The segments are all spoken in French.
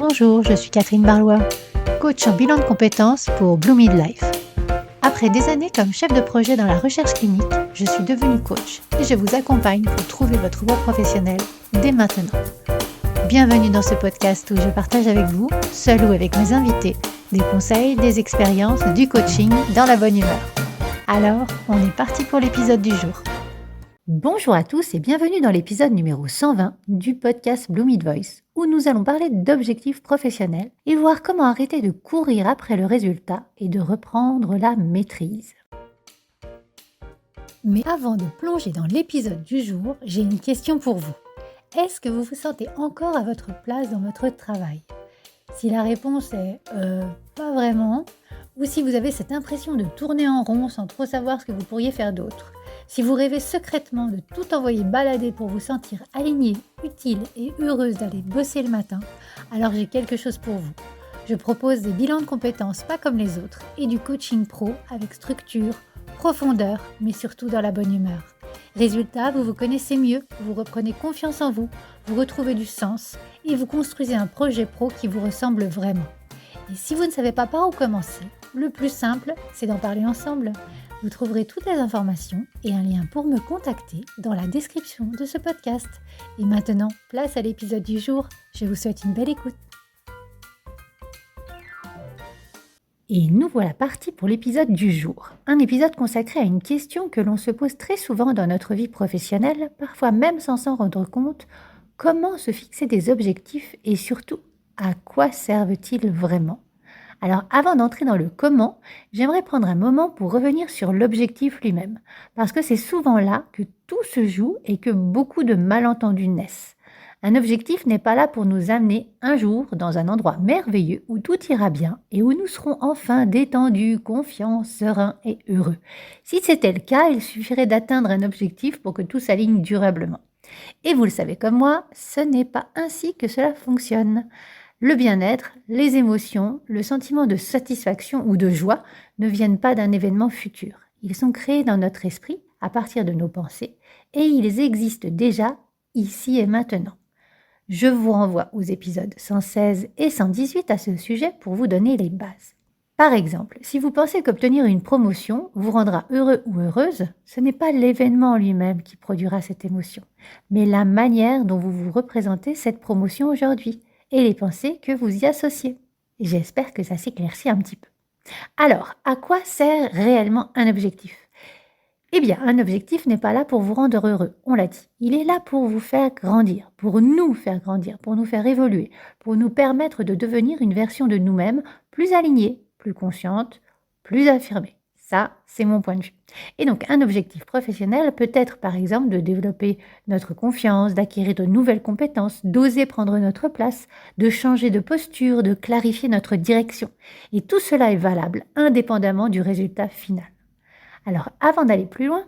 Bonjour, je suis Catherine Barlois, coach en bilan de compétences pour Blue Midlife. Après des années comme chef de projet dans la recherche clinique, je suis devenue coach et je vous accompagne pour trouver votre voie professionnelle dès maintenant. Bienvenue dans ce podcast où je partage avec vous, seul ou avec mes invités, des conseils, des expériences, du coaching dans la bonne humeur. Alors, on est parti pour l'épisode du jour. Bonjour à tous et bienvenue dans l'épisode numéro 120 du podcast Blue Mid Voice, où nous allons parler d'objectifs professionnels et voir comment arrêter de courir après le résultat et de reprendre la maîtrise. Mais avant de plonger dans l'épisode du jour, j'ai une question pour vous. Est-ce que vous vous sentez encore à votre place dans votre travail ? Si la réponse est pas vraiment, ou si vous avez cette impression de tourner en rond sans trop savoir ce que vous pourriez faire d'autre, si vous rêvez secrètement de tout envoyer balader pour vous sentir alignée, utile et heureuse d'aller bosser le matin, alors j'ai quelque chose pour vous. Je propose des bilans de compétences pas comme les autres et du coaching pro avec structure, profondeur, mais surtout dans la bonne humeur. Résultat, vous vous connaissez mieux, vous reprenez confiance en vous, vous retrouvez du sens et vous construisez un projet pro qui vous ressemble vraiment. Et si vous ne savez pas par où commencer, le plus simple, c'est d'en parler ensemble. Vous trouverez toutes les informations et un lien pour me contacter dans la description de ce podcast. Et maintenant, place à l'épisode du jour. Je vous souhaite une belle écoute. Et nous voilà partis pour l'épisode du jour. Un épisode consacré à une question que l'on se pose très souvent dans notre vie professionnelle, parfois même sans s'en rendre compte. Comment se fixer des objectifs et surtout, à quoi servent-ils vraiment ? Alors avant d'entrer dans le comment, j'aimerais prendre un moment pour revenir sur l'objectif lui-même, parce que c'est souvent là que tout se joue et que beaucoup de malentendus naissent. Un objectif n'est pas là pour nous amener un jour dans un endroit merveilleux où tout ira bien et où nous serons enfin détendus, confiants, sereins et heureux. Si c'était le cas, il suffirait d'atteindre un objectif pour que tout s'aligne durablement. Et vous le savez comme moi, ce n'est pas ainsi que cela fonctionne. Le bien-être, les émotions, le sentiment de satisfaction ou de joie ne viennent pas d'un événement futur. Ils sont créés dans notre esprit à partir de nos pensées et ils existent déjà ici et maintenant. Je vous renvoie aux épisodes 116 et 118 à ce sujet pour vous donner les bases. Par exemple, si vous pensez qu'obtenir une promotion vous rendra heureux ou heureuse, ce n'est pas l'événement lui-même qui produira cette émotion, mais la manière dont vous vous représentez cette promotion aujourd'hui et les pensées que vous y associez. J'espère que ça s'éclaircit un petit peu. Alors, à quoi sert réellement un objectif ? Eh bien, un objectif n'est pas là pour vous rendre heureux, on l'a dit. Il est là pour vous faire grandir, pour nous faire grandir, pour nous faire évoluer, pour nous permettre de devenir une version de nous-mêmes plus alignée, plus consciente, plus affirmée. Ça, c'est mon point de vue. Et donc, un objectif professionnel peut être, par exemple, de développer notre confiance, d'acquérir de nouvelles compétences, d'oser prendre notre place, de changer de posture, de clarifier notre direction. Et tout cela est valable, indépendamment du résultat final. Alors, avant d'aller plus loin,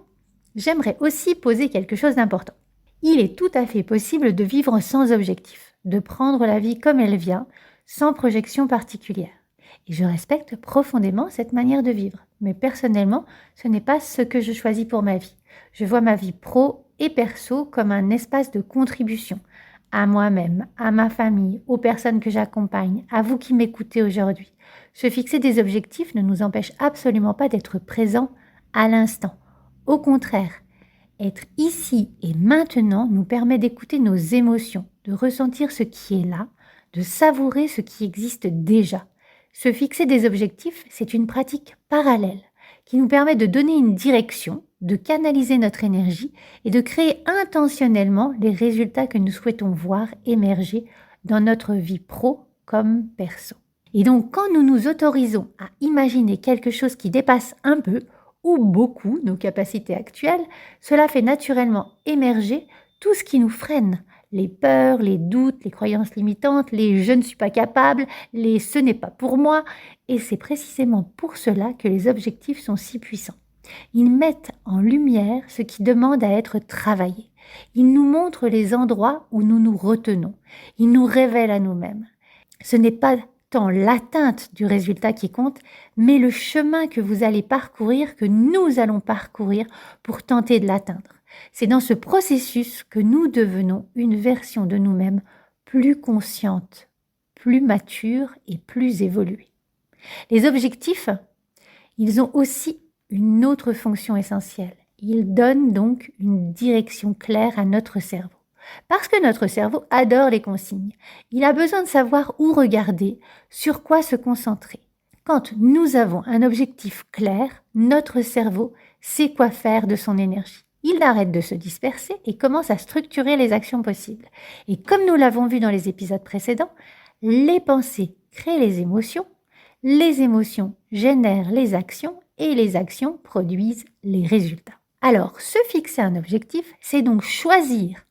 j'aimerais aussi poser quelque chose d'important. Il est tout à fait possible de vivre sans objectif, de prendre la vie comme elle vient, sans projection particulière. Et je respecte profondément cette manière de vivre. Mais personnellement, ce n'est pas ce que je choisis pour ma vie. Je vois ma vie pro et perso comme un espace de contribution à moi-même, à ma famille, aux personnes que j'accompagne, à vous qui m'écoutez aujourd'hui. Se fixer des objectifs ne nous empêche absolument pas d'être présents à l'instant. Au contraire, être ici et maintenant nous permet d'écouter nos émotions, de ressentir ce qui est là, de savourer ce qui existe déjà. Se fixer des objectifs, c'est une pratique parallèle qui nous permet de donner une direction, de canaliser notre énergie et de créer intentionnellement les résultats que nous souhaitons voir émerger dans notre vie pro comme perso. Et donc, quand nous nous autorisons à imaginer quelque chose qui dépasse un peu ou beaucoup nos capacités actuelles, cela fait naturellement émerger tout ce qui nous freine. Les peurs, les doutes, les croyances limitantes, les « je ne suis pas capable », les « ce n'est pas pour moi ». Et c'est précisément pour cela que les objectifs sont si puissants. Ils mettent en lumière ce qui demande à être travaillé. Ils nous montrent les endroits où nous nous retenons. Ils nous révèlent à nous-mêmes. Ce n'est pas tant l'atteinte du résultat qui compte, mais le chemin que vous allez parcourir, que nous allons parcourir pour tenter de l'atteindre. C'est dans ce processus que nous devenons une version de nous-mêmes plus consciente, plus mature et plus évoluée. Les objectifs, ils ont aussi une autre fonction essentielle. Ils donnent donc une direction claire à notre cerveau. Parce que notre cerveau adore les consignes. Il a besoin de savoir où regarder, sur quoi se concentrer. Quand nous avons un objectif clair, notre cerveau sait quoi faire de son énergie. Il arrête de se disperser et commence à structurer les actions possibles. Et comme nous l'avons vu dans les épisodes précédents, les pensées créent les émotions génèrent les actions et les actions produisent les résultats. Alors, se fixer un objectif, c'est donc choisir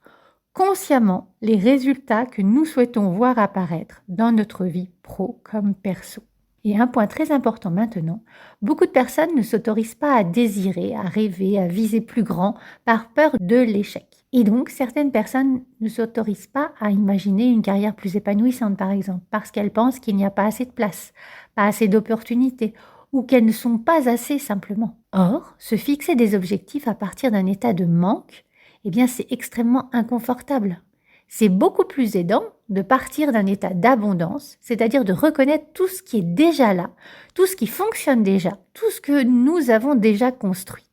consciemment les résultats que nous souhaitons voir apparaître dans notre vie pro comme perso. Et un point très important maintenant, beaucoup de personnes ne s'autorisent pas à désirer, à rêver, à viser plus grand par peur de l'échec. Et donc, certaines personnes ne s'autorisent pas à imaginer une carrière plus épanouissante, par exemple, parce qu'elles pensent qu'il n'y a pas assez de place, pas assez d'opportunités, ou qu'elles ne sont pas assez simplement. Or, se fixer des objectifs à partir d'un état de manque, eh bien, c'est extrêmement inconfortable. C'est beaucoup plus aidant de partir d'un état d'abondance, c'est-à-dire de reconnaître tout ce qui est déjà là, tout ce qui fonctionne déjà, tout ce que nous avons déjà construit.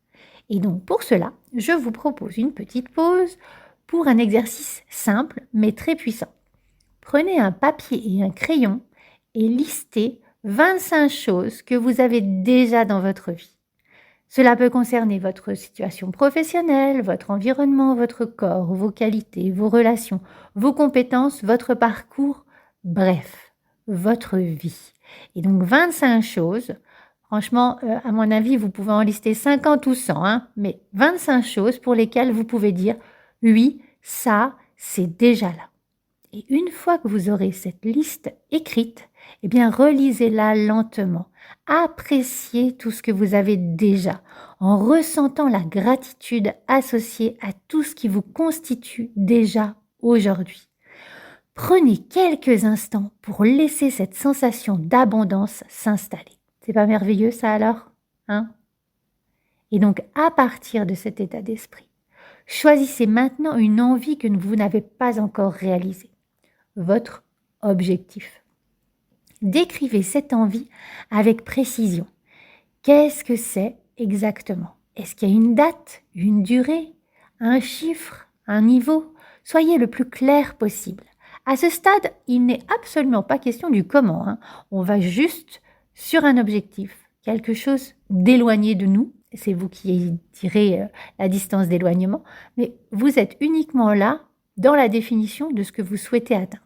Et donc pour cela, je vous propose une petite pause pour un exercice simple mais très puissant. Prenez un papier et un crayon et listez 25 choses que vous avez déjà dans votre vie. Cela peut concerner votre situation professionnelle, votre environnement, votre corps, vos qualités, vos relations, vos compétences, votre parcours, bref, votre vie. Et donc 25 choses, franchement, à mon avis, vous pouvez en lister 50 ou 100, mais 25 choses pour lesquelles vous pouvez dire « oui, ça, c'est déjà là ». Et une fois que vous aurez cette liste écrite, eh bien relisez-la lentement. Appréciez tout ce que vous avez déjà en ressentant la gratitude associée à tout ce qui vous constitue déjà aujourd'hui. Prenez quelques instants pour laisser cette sensation d'abondance s'installer. C'est pas merveilleux ça alors, hein? Et donc à partir de cet état d'esprit, choisissez maintenant une envie que vous n'avez pas encore réalisée. Votre objectif. Décrivez cette envie avec précision. Qu'est-ce que c'est exactement? Est-ce qu'il y a une date, une durée, un chiffre, un niveau? Soyez le plus clair possible. À ce stade, il n'est absolument pas question du comment. On va juste sur un objectif, quelque chose d'éloigné de nous. C'est vous qui direz la distance d'éloignement, mais vous êtes uniquement là dans la définition de ce que vous souhaitez atteindre.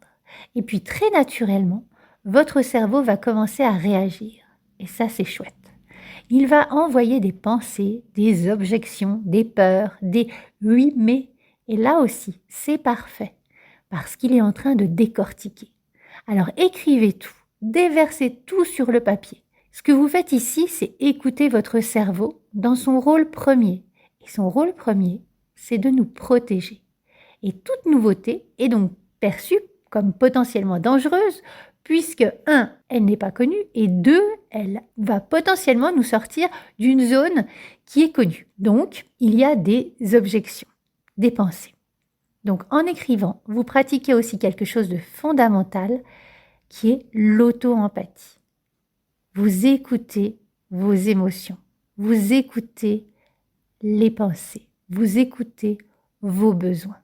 Et puis très naturellement, votre cerveau va commencer à réagir. Et ça, c'est chouette. Il va envoyer des pensées, des objections, des peurs, des « oui, mais ». Et là aussi, c'est parfait, parce qu'il est en train de décortiquer. Alors écrivez tout, déversez tout sur le papier. Ce que vous faites ici, c'est écouter votre cerveau dans son rôle premier. Et son rôle premier, c'est de nous protéger. Et toute nouveauté est donc perçue comme potentiellement dangereuse, puisque 1, elle n'est pas connue, et 2, elle va potentiellement nous sortir d'une zone qui est connue. Donc, il y a des objections, des pensées. Donc, en écrivant, vous pratiquez aussi quelque chose de fondamental, qui est l'auto-empathie. Vous écoutez vos émotions, vous écoutez les pensées, vous écoutez vos besoins.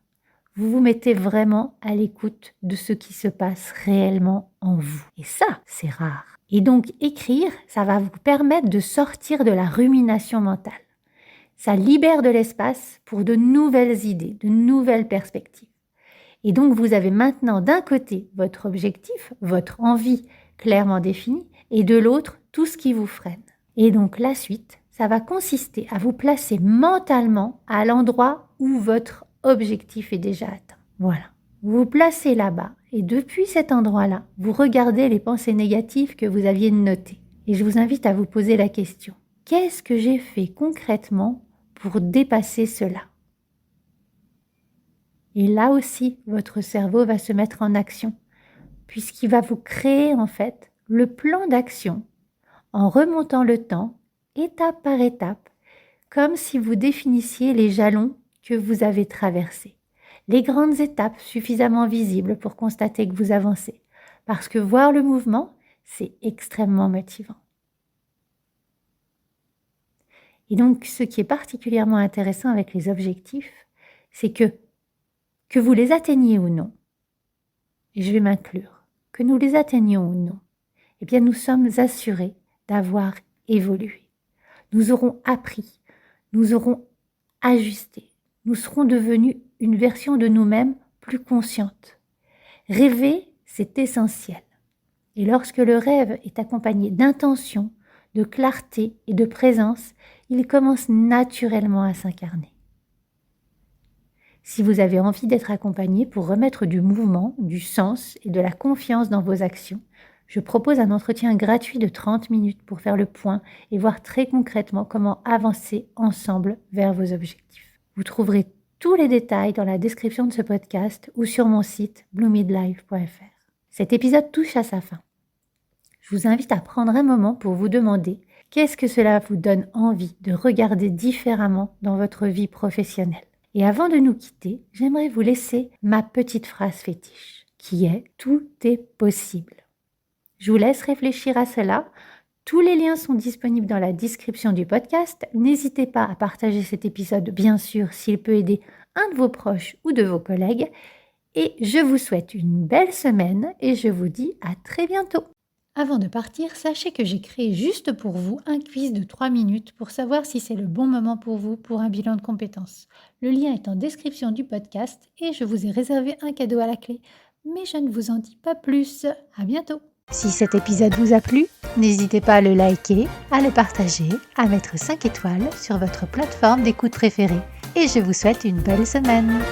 Vous vous mettez vraiment à l'écoute de ce qui se passe réellement en vous. Et ça, c'est rare. Et donc, écrire, ça va vous permettre de sortir de la rumination mentale. Ça libère de l'espace pour de nouvelles idées, de nouvelles perspectives. Et donc, vous avez maintenant d'un côté votre objectif, votre envie clairement définie, et de l'autre, tout ce qui vous freine. Et donc, la suite, ça va consister à vous placer mentalement à l'endroit où votre objectif est déjà atteint. Voilà. Vous vous placez là-bas et depuis cet endroit-là, vous regardez les pensées négatives que vous aviez notées. Et je vous invite à vous poser la question. Qu'est-ce que j'ai fait concrètement pour dépasser cela? Et là aussi, votre cerveau va se mettre en action, puisqu'il va vous créer en fait le plan d'action en remontant le temps, étape par étape, comme si vous définissiez les jalons que vous avez traversés. Les grandes étapes suffisamment visibles pour constater que vous avancez. Parce que voir le mouvement, c'est extrêmement motivant. Et donc, ce qui est particulièrement intéressant avec les objectifs, c'est que vous les atteigniez ou non, et je vais m'inclure, que nous les atteignions ou non, eh bien nous sommes assurés d'avoir évolué. Nous aurons appris, nous aurons ajusté, nous serons devenus une version de nous-mêmes plus consciente. Rêver, c'est essentiel. Et lorsque le rêve est accompagné d'intention, de clarté et de présence, il commence naturellement à s'incarner. Si vous avez envie d'être accompagné pour remettre du mouvement, du sens et de la confiance dans vos actions, je propose un entretien gratuit de 30 minutes pour faire le point et voir très concrètement comment avancer ensemble vers vos objectifs. Vous trouverez tous les détails dans la description de ce podcast ou sur mon site bloomidlife.fr. Cet épisode touche à sa fin. Je vous invite à prendre un moment pour vous demander qu'est-ce que cela vous donne envie de regarder différemment dans votre vie professionnelle. Et avant de nous quitter, j'aimerais vous laisser ma petite phrase fétiche, qui est « Tout est possible ». Je vous laisse réfléchir à cela. Tous les liens sont disponibles dans la description du podcast. N'hésitez pas à partager cet épisode, bien sûr, s'il peut aider un de vos proches ou de vos collègues. Et je vous souhaite une belle semaine et je vous dis à très bientôt. Avant de partir, sachez que j'ai créé juste pour vous un quiz de 3 minutes pour savoir si c'est le bon moment pour vous pour un bilan de compétences. Le lien est en description du podcast et je vous ai réservé un cadeau à la clé. Mais je ne vous en dis pas plus. À bientôt. Si cet épisode vous a plu, n'hésitez pas à le liker, à le partager, à mettre 5 étoiles sur votre plateforme d'écoute préférée. Et je vous souhaite une belle semaine.